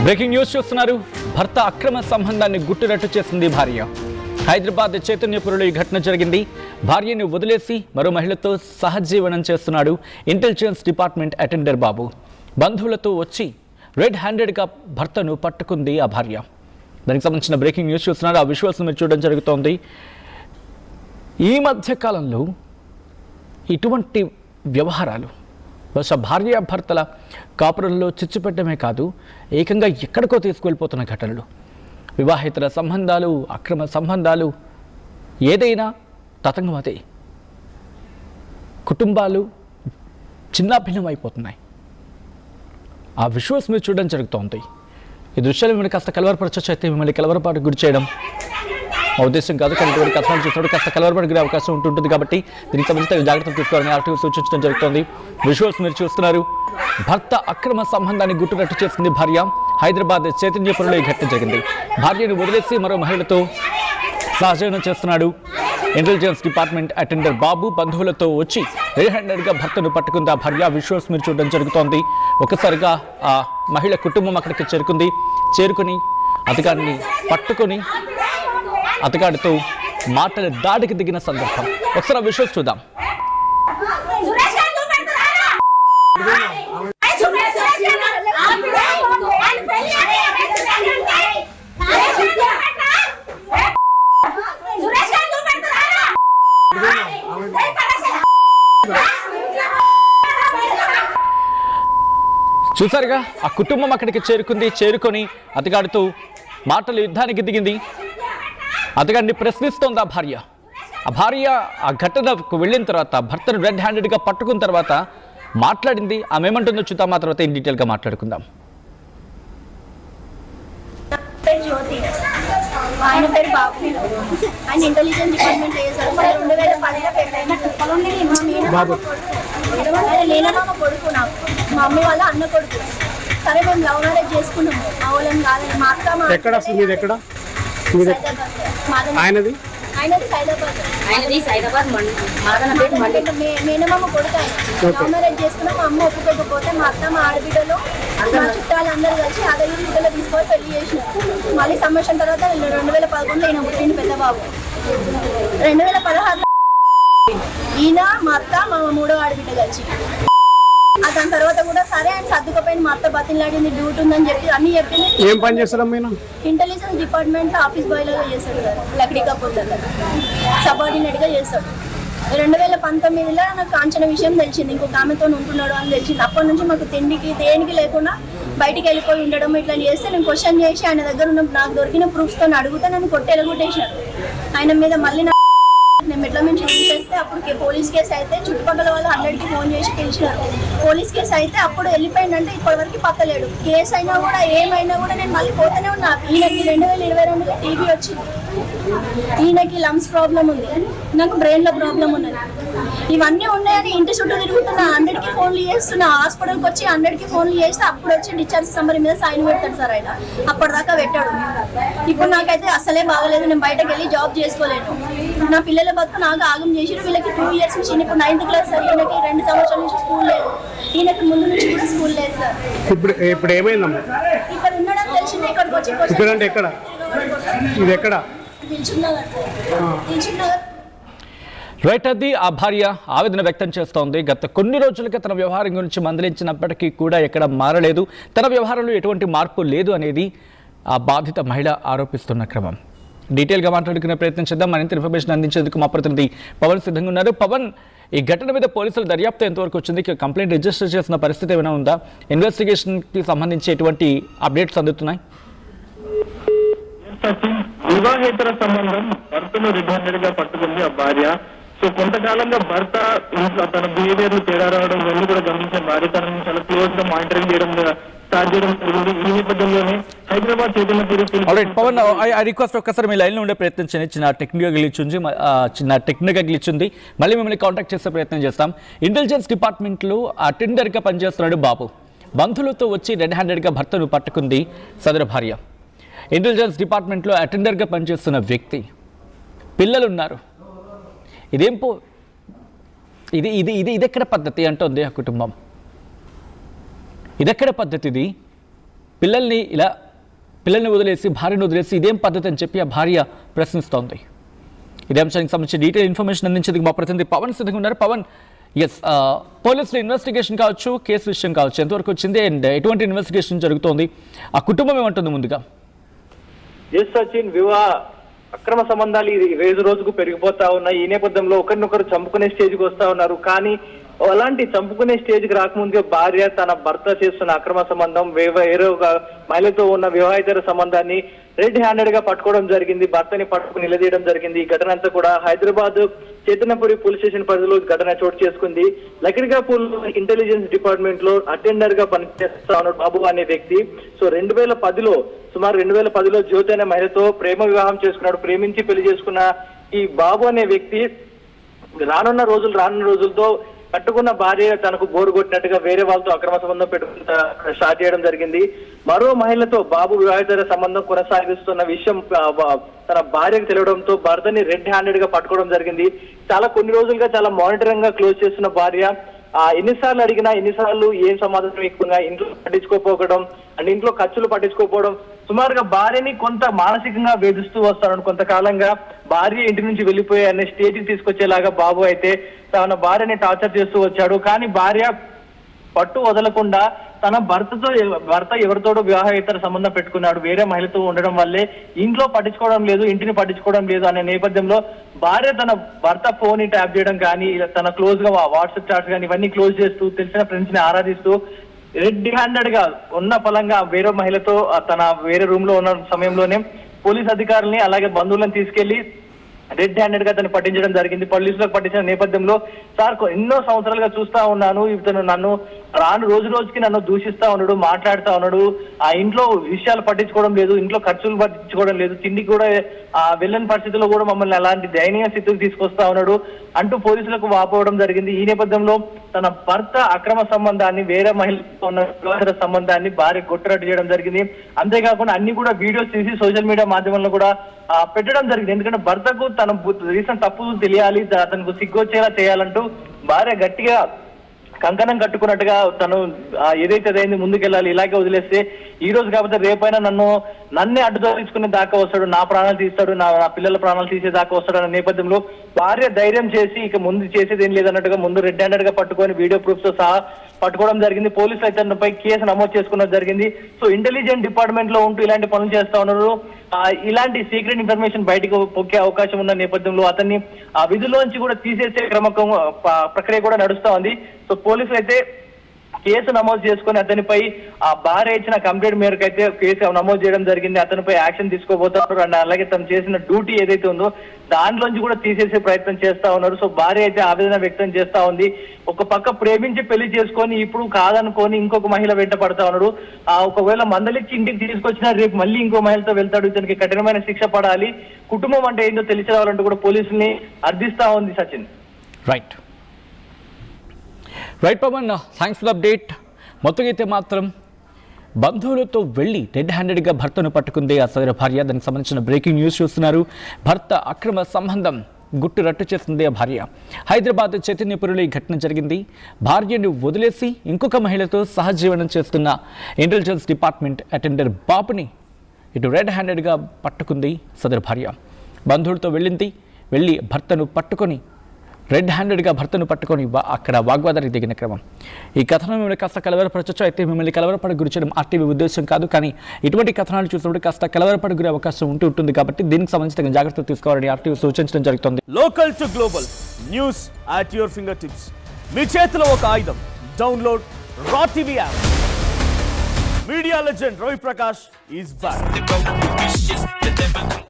Breaking news చూస్తున్నారు. భర్త అక్రమ సంబంధాన్ని గుట్టురట్టు చేసింది భార్య. హైదరాబాద్ చైతన్యపురంలో ఈ ఘటన జరిగింది. భార్యను వదిలేసి మరో మహిళతో సహజీవనం చేస్తున్నాడు ఇంటెలిజెన్స్ డిపార్ట్మెంట్ అటెండర్ బాబు. బంధువులతో వచ్చి రెడ్ హ్యాండెడ్గా భర్తను పట్టుకుంది ఆ భార్య. దానికి సంబంధించిన బ్రేకింగ్ న్యూస్ చూస్తున్నారు. ఆ విజువల్స్ మీరు చూడడం జరుగుతోంది. ఈ మధ్య కాలంలో ఇటువంటి వ్యవహారాలు బహుశా భార్యాభర్తల కాపురంలో చిచ్చుపెట్టడమే కాదు, ఏకంగా ఎక్కడికో తీసుకువెళ్ళిపోతున్న ఘటనలు. వివాహితుల సంబంధాలు, అక్రమ సంబంధాలు, ఏదైనా తతంగమదే. కుటుంబాలు చిన్నాభిన్నమైపోతున్నాయి. ఆ విజువల్స్ మీరు చూడడం జరుగుతోంది. ఈ దృశ్యాలు మిమ్మల్ని కాస్త కలవరపరచచ్చు, అయితే మిమ్మల్ని కలవరపాటు గురి చేయడం మా ఉద్దేశం కాదు. కానీ ఇటువంటి కథనాలు చూసినప్పుడు కాస్త కలవరపాటు గురే అవకాశం ఉంటుంది కాబట్టి దీనికి సంబంధించిన జాగ్రత్తలు తీసుకోవాలని ఆర్టీవీ సూచించడం జరుగుతోంది. విజువల్స్ మీరు చూస్తున్నారు. భర్త అక్రమ సంబంధాన్ని గుట్టురట్టు చేసింది భార్య. హైదరాబాద్ చైతన్యపురంలో ఈ ఘటన జరిగింది. భార్యను వదిలేసి మరో మహిళతో సహజీవనం చేస్తున్నాడు ఇంటెలిజెన్స్ డిపార్ట్మెంట్ అటెండర్ బాబు. బంధువులతో వచ్చి రెడ్ హ్యాండెడ్గా భర్తను పట్టుకుంది ఆ భార్య. విజువల్స్ మీరు చూడడం జరుగుతోంది. ఒకసారిగా ఆ మహిళ కుటుంబం అక్కడికి చేరుకుని అతగాడిని పట్టుకొని అతగాడితో మాటల దాడికి దిగిన సందర్భం. ఒకసారి విజువల్స్ చూద్దాం. చూసారుగా, ఆ కుటుంబం అక్కడికి చేరుకొని అతగాడితో మాటల యుద్ధానికి దిగింది. అతగాడిని ప్రశ్నిస్తోంది ఆ భార్య. ఆ ఘటనకు వెళ్ళిన తర్వాత భర్తను రెడ్ హ్యాండెడ్గా పట్టుకున్న తర్వాత మాట్లాడింది. ఆమె ఏమంటుందో చూద్దాం, ఆ తర్వాత ఇన్ డీటెయిల్గా మాట్లాడుకుందాం. ఆయన పేరు బాబు. ఆయన ఇంటెలిజెన్స్ డిపార్ట్మెంట్ చేశారు. 2010లో పెళ్ళైన లేనమామ కొడుకు నాకు, మా మమ్మీ వాళ్ళ అన్న కొడుకు. సరే మేము లవ్ మ్యారేజ్ చేసుకున్నాము. మా వాళ్ళని కాదని మా అక్క మేనమామ కొడుకు ఆయన. లవ్ మ్యారేజ్ చేసుకున్నాం. మా అమ్మ ఒప్పుకోకపోతే మా అత్త, మా ఆడబిడ్డలు, మా చుట్టాలు అందరూ కలిసి అదగిరి బిడ్డలో తీసుకొని పెళ్లి చేసినారు. మళ్ళీ సంవత్సరం తర్వాత 2011లో ఈయన పుట్టింది పెద్ద బాబు. 2016లో ఈయన, మా అత్త, మా మూడో ఆడబిడ్డ కలిసి. దాని తర్వాత కూడా సరే ఆయన సర్దుకపోయిన మా అత్త బతిలాడింది, డ్యూటీ ఉందని చెప్పి అన్ని చెప్పింది. ఏం పని చేస్తాం? ఇంటెలిజెన్స్ డిపార్ట్మెంట్ ఆఫీస్ బాయ్ లాగా చేస్తాడు సార్. లక్డీ కపూర్ దగ్గర సబార్డినేట్ గా చేస్తాడు. 2019లో నాకు కాంచన విషయం తెలిసింది, ఇంకొక ఆమెతో ఉంటున్నాడు అని తెలిసింది. అప్పటి నుంచి మాకు తిండికి దేనికి లేకుండా బయటికి వెళ్ళిపోయి ఉండడం ఇట్లా చేస్తే నేను క్వశ్చన్ చేసి ఆయన దగ్గర ఉన్న నాకు దొరికిన ప్రూఫ్స్తో అడిగితే నన్ను కొట్టేసాడు. ఆయన మీద మళ్ళీ నేను మెట్ల నుంచి తీసేస్తే అప్పుడు పోలీస్ కేసు అయితే చుట్టుపక్కల వాళ్ళు 100కి ఫోన్ చేసి పిలిచినారు. పోలీస్ కేసు అయితే అప్పుడు వెళ్ళిపోయిందంటే ఇప్పటివరకు పత్తలేడు. కేసు అయినా కూడా ఏమైనా కూడా నేను మళ్ళీ పోతూనే ఉన్నా. ఈయనకి 2022లో టీబీ వచ్చింది. ఈయనకి లంగ్స్ ప్రాబ్లం ఉంది, నాకు బ్రెయిన్లో ప్రాబ్లం ఉన్నది. ఇవన్నీ ఉన్నాయని ఇంటి చుట్టూ తిరుగుతున్నా, 100కి ఫోన్లు చేస్తున్నా. హాస్పిటల్కి వచ్చి 100కి ఫోన్లు చేస్తే అప్పుడు వచ్చి డిశ్చార్జ్ సమ్మరి మీద సైన్ పెడతాడు సార్ ఆయన. అప్పటిదాకా పెట్టాడు. ఇప్పుడు నాకైతే అసలే బాగలేదు. నేను బయటకు వెళ్ళి జాబ్ చేసుకోలేను. నా పిల్లల బతుకు నాకు ఆగం చేసి వీళ్ళకి 2 ఇయర్స్ నుంచి, ఇప్పుడు 9th క్లాస్ సార్. ఈయనకి 2 సంవత్సరాల నుంచి స్కూల్ లేదు. ఈయనకి ముందు నుంచి కూడా స్కూల్ లేదు సార్. ఇప్పుడు ఏమైందమ్మా? ఇక్కడ ఉండడం తెలిసింది. ఇక్కడికి వచ్చి రైట్, అది ఆ భార్య ఆవేదన వ్యక్తం చేస్తోంది. గత కొన్ని రోజులుగా తన వ్యవహారం గురించి మందలించినప్పటికీ కూడా ఎక్కడ మారలేదు, తన వ్యవహారంలో ఎటువంటి మార్పు లేదు అనేది ఆ బాధిత మహిళ ఆరోపిస్తున్న క్రమం. డీటెయిల్గా మాట్లాడుకునే ప్రయత్నం చేద్దాం. మరింత ఇన్ఫర్మేషన్ అందించేందుకు మా ప్రతినిధి పవన్ సిద్ధంగా ఉన్నారు. పవన్, ఈ ఘటన మీద పోలీసుల దర్యాప్తు ఎంతవరకు వచ్చింది? కంప్లైంట్ రిజిస్టర్ చేసిన పరిస్థితి ఏమైనా ఉందా? ఇన్వెస్టిగేషన్కి సంబంధించి ఎటువంటి అప్డేట్స్ అందుతున్నాయి? వివాహేతర సంబంధం భర్తను రెడ్ హ్యాండెడ్గా పట్టుకుంది ఆ భార్య. సో కొంతకాలంగా భర్త తన బిహేవియర్ తేడా రావడం వెళ్ళి కూడా గమనించిన భార్య తనని చాలా క్లోజ్ గా మానిటరింగ్ చేయడం స్టార్ట్ చేయడం జరిగింది. ఈ నేపథ్యంలోనే హైదరాబాద్ చైతన్యపురం పవన్, ఐ రిక్వెస్ట్ ఒక్కసారి మీ లైన్లో ఉండే ప్రయత్నం చేయండి. చిన్న టెక్నిక్గా గ్లిచ్ ఉంది. మళ్ళీ మిమ్మల్ని కాంటాక్ట్ చేసే ప్రయత్నం చేస్తాం. ఇంటెలిజెన్స్ డిపార్ట్మెంట్లో అటెండర్గా పనిచేస్తున్నాడు బాబు. బంధువులతో వచ్చి రెడ్ హ్యాండెడ్గా భర్తను పట్టుకుంది సదరు భార్య. ఇంటెలిజెన్స్ డిపార్ట్మెంట్లో అటెండర్గా పనిచేస్తున్న వ్యక్తి, పిల్లలున్నారు. ఇదెక్కడ పద్ధతి అంటోంది ఆ కుటుంబం. ఇదెక్కడ పద్ధతి? ఇది పిల్లల్ని వదిలేసి భార్యను వదిలేసి ఇదేం పద్ధతి అని చెప్పి ఆ భార్య ప్రశ్నిస్తోంది. ఇదే అంశానికి సంబంధించి డీటెయిల్ ఇన్ఫర్మేషన్ అందించేందుకు మా ప్రతినిధి పవన్ సిద్ధంగా ఉన్నారు. పవన్, పోలీసుల ఇన్వెస్టిగేషన్ కావచ్చు, కేసు విషయం కావచ్చు, ఎంతవరకు వచ్చింది అండ్ ఎటువంటి ఇన్వెస్టిగేషన్ జరుగుతోంది, ఆ కుటుంబం ఏమంటుంది ముందుగా? ఎస్ సచిన్, అక్రమ సంబంధాలు రోజు రోజుకు పెరిగిపోతా ఉన్నాయి. ఈ నేపథ్యంలో ఒకరినొకరు చంపుకునే స్టేజ్కి వస్తా ఉన్నారు. కానీ అలాంటి చంపుకునే స్టేజ్కి రాకముందుగా భార్య తన భర్త చేస్తున్న అక్రమ సంబంధం, వేరే ఒక మహిళతో ఉన్న వివాహేతర సంబంధాన్ని రెడ్ హ్యాండెడ్ గా పట్టుకోవడం జరిగింది. భర్తని పట్టుకుని నిలదీయడం జరిగింది. ఈ ఘటన అంతా కూడా హైదరాబాద్ చైతన్యపురి పోలీస్ స్టేషన్ పరిధిలో ఘటన చోటు చేసుకుంది. లకిడికాపూర్ ఇంటెలిజెన్స్ డిపార్ట్మెంట్ లో అటెండర్ గా పనిచేస్తా ఉన్నాడు బాబు అనే వ్యక్తి. సో 2010లో సుమారు 2010లో జ్యోతి అనే మహిళతో ప్రేమ వివాహం చేసుకున్నాడు. ప్రేమించి పెళ్లి చేసుకున్న ఈ బాబు అనే వ్యక్తి రానున్న రోజులతో కట్టుకున్న భార్య తనకు బోరు కొట్టినట్టుగా వేరే వాళ్ళతో అక్రమ సంబంధం పెట్టుకుంటా స్టార్ట్ చేయడం జరిగింది. మరో మహిళతో బాబు వివాహేతర సంబంధం కొనసాగిస్తున్న విషయం తన భార్యకు తెలియడంతో భర్తని రెడ్ హ్యాండెడ్ గా పట్టుకోవడం జరిగింది. కొన్ని రోజులుగా చాలా మానిటరింగ్ గా క్లోజ్ చేస్తున్న భార్య ఎన్నిసార్లు అడిగినా ఎన్నిసార్లు ఏం సమాధానం ఎక్కువగా ఇంట్లో పట్టించుకోకపోవడం అండ్ ఇంట్లో ఖర్చులు పట్టించుకోకపోవడం, సుమారుగా భార్యని కొంత మానసికంగా వేధిస్తూ వస్తాడు. కొంతకాలంగా భార్య ఇంటి నుంచి వెళ్ళిపోయే అనే స్టేజ్కి తీసుకొచ్చేలాగా బాబు అయితే తన భార్యని టార్చర్ చేస్తూ వచ్చాడు. కానీ భార్య పట్టు వదలకుండా తన భర్త ఎవరితోడో వివాహేతర సంబంధం పెట్టుకున్నాడు, వేరే మహిళతో ఉండడం వల్లే ఇంట్లో పట్టించుకోవడం లేదు, ఇంటిని పట్టించుకోవడం లేదు అనే నేపథ్యంలో భార్య తన భర్త ఫోన్ ని ట్యాప్ చేయడం కానీ, తన క్లోజ్ గా వాట్సాప్ చాట్స్ కానీ ఇవన్నీ క్లోజ్ చేస్తూ తెలిసిన ఫ్రెండ్స్ ని ఆరాధిస్తూ రెడ్ హ్యాండెడ్ గా ఉన్న ఫలంగా వేరే మహిళతో తన వేరే రూమ్ లో ఉన్న సమయంలోనే పోలీస్ అధికారుల్ని అలాగే బంధువులను తీసుకెళ్లి రెడ్ హ్యాండెడ్ గా తను పట్టించడం జరిగింది. పోలీసులకు పట్టించిన నేపథ్యంలో సార్ ఎన్నో సంవత్సరాలుగా చూస్తా ఉన్నాను, ఇతను నన్ను రోజుకి నన్ను దూషిస్తా ఉన్నాడు, మాట్లాడుతా ఉన్నాడు, ఆ ఇంట్లో విషయాలు పట్టించుకోవడం లేదు, ఇంట్లో ఖర్చులు పట్టించుకోవడం లేదు, తిండి కూడా వెళ్ళని పరిస్థితుల్లో కూడా మమ్మల్ని అలాంటి దయనీయ స్థితికి తీసుకొస్తా ఉన్నాడు అంటూ పోలీసులకు వాపోవడం జరిగింది. ఈ నేపథ్యంలో తన భర్త అక్రమ సంబంధాన్ని, వేరే మహిళతో ఉన్న వివాహేతర సంబంధాన్ని భార్య కొట్టురట్టు చేయడం జరిగింది. అంతేకాకుండా అన్ని కూడా వీడియోస్ తీసి సోషల్ మీడియా మాధ్యమంలో కూడా పెట్టడం జరిగింది. ఎందుకంటే భర్తకు తన రీసెంట్ తప్పు తెలియాలి, అతనికి సిగ్గొచ్చేలా చేయాలంటూ భార్య గట్టిగా కంకణం కట్టుకున్నట్టుగా తను ఏదైతే అదైంది ముందుకెళ్ళాలి, ఇలాగే వదిలేస్తే ఈ రోజు కాకపోతే రేపైనా నన్నే అడ్డుతో తీసుకునే దాకా వస్తాడు, నా ప్రాణాలు తీస్తాడు, నా పిల్లల ప్రాణాలు తీసే దాకా వస్తాడు అనే నేపథ్యంలో భార్య ధైర్యం చేసి ఇక ముందు చేసేది ఏం లేదన్నట్టుగా ముందు రెడ్ హ్యాండెడ్ గా పట్టుకొని వీడియో ప్రూఫ్స్ తో సహా పట్టుకోవడం జరిగింది. పోలీసులు అయితే అతనిపై కేసు నమోదు చేసుకోవడం జరిగింది. సో ఇంటెలిజెన్స్ డిపార్ట్మెంట్ లో ఉంటూ ఇలాంటి పనులు చేస్తా ఉన్నారు. ఇలాంటి సీక్రెట్ ఇన్ఫర్మేషన్ బయటకు పొక్కే అవకాశం ఉన్న నేపథ్యంలో అతన్ని ఆ విధుల్లోంచి కూడా తీసేసే ప్రక్రియ కూడా నడుస్తా ఉంది. సో పోలీసులు అయితే కేసు నమోదు చేసుకుని అతనిపై ఆ భార్య ఇచ్చిన కంప్లైంట్ మేరకు అయితే కేసు నమోదు చేయడం జరిగింది. అతనిపై యాక్షన్ తీసుకోబోతున్నారు అండ్ అలాగే తను చేసిన డ్యూటీ ఏదైతే ఉందో దాంట్లోంచి కూడా తీసేసే ప్రయత్నం చేస్తా ఉన్నారు. సో భార్య అయితే ఆవేదన వ్యక్తం చేస్తా ఉంది. ఒక పక్క ప్రేమించి పెళ్లి చేసుకొని ఇప్పుడు కాదనుకొని ఇంకొక మహిళ వెంట పడతా ఉన్నాడు. ఒకవేళ మందలిచ్చి ఇంటికి తీసుకొచ్చినా రేపు మళ్ళీ ఇంకో మహిళతో వెళ్తాడు. ఇతనికి కఠినమైన శిక్ష పడాలి, కుటుంబం అంటే ఏంటో తెలిసి రావాలంటూ కూడా పోలీసుల్ని అర్థిస్తా ఉంది. Sachin, right Pawan, thanks for the update. మొత్తంగా అయితే మాత్రం బంధువులతో వెళ్ళి రెడ్ హ్యాండెడ్గా భర్తను పట్టుకుంది ఆ సదరు భార్య. దానికి సంబంధించిన బ్రేకింగ్ న్యూస్ చూస్తున్నారు. భర్త అక్రమ సంబంధం గుట్టు రట్టు చేస్తుంది ఆ భార్య. హైదరాబాద్ చైతన్యపురిలో ఈ ఘటన జరిగింది. భార్యను వదిలేసి ఇంకొక మహిళతో సహజీవనం చేస్తున్న ఇంటెలిజెన్స్ డిపార్ట్మెంట్ అటెండర్ బాబుని ఇటు రెడ్ హ్యాండెడ్గా పట్టుకుంది సదరు భార్య. బంధువులతో వెళ్ళి భర్తను పట్టుకొని రెడ్ హ్యాండెడ్గా అక్కడ వాగ్వాదానికి దిగిన క్రమం. ఈ కథనం మిమ్మల్ని కాస్త కలవరపరచచ్చు. అయితే మిమ్మల్ని కలవరపడకు గురి చేయడం ఆర్టీవీ ఉద్దేశం కాదు. కానీ ఇటువంటి కథనాలు చూసినప్పుడు కాస్త కలవరపడకు గురే అవకాశం ఉంటుంది కాబట్టి దీనికి సంబంధించిన జాగ్రత్తలు తీసుకోవాలని ఆర్టీవీ సూచించడం జరుగుతుంది. Local to global news at your fingertips. మీ చేతిలో ఒక ఆయుధం. Download Raw TV app. Media legend Ravi Prakash is back.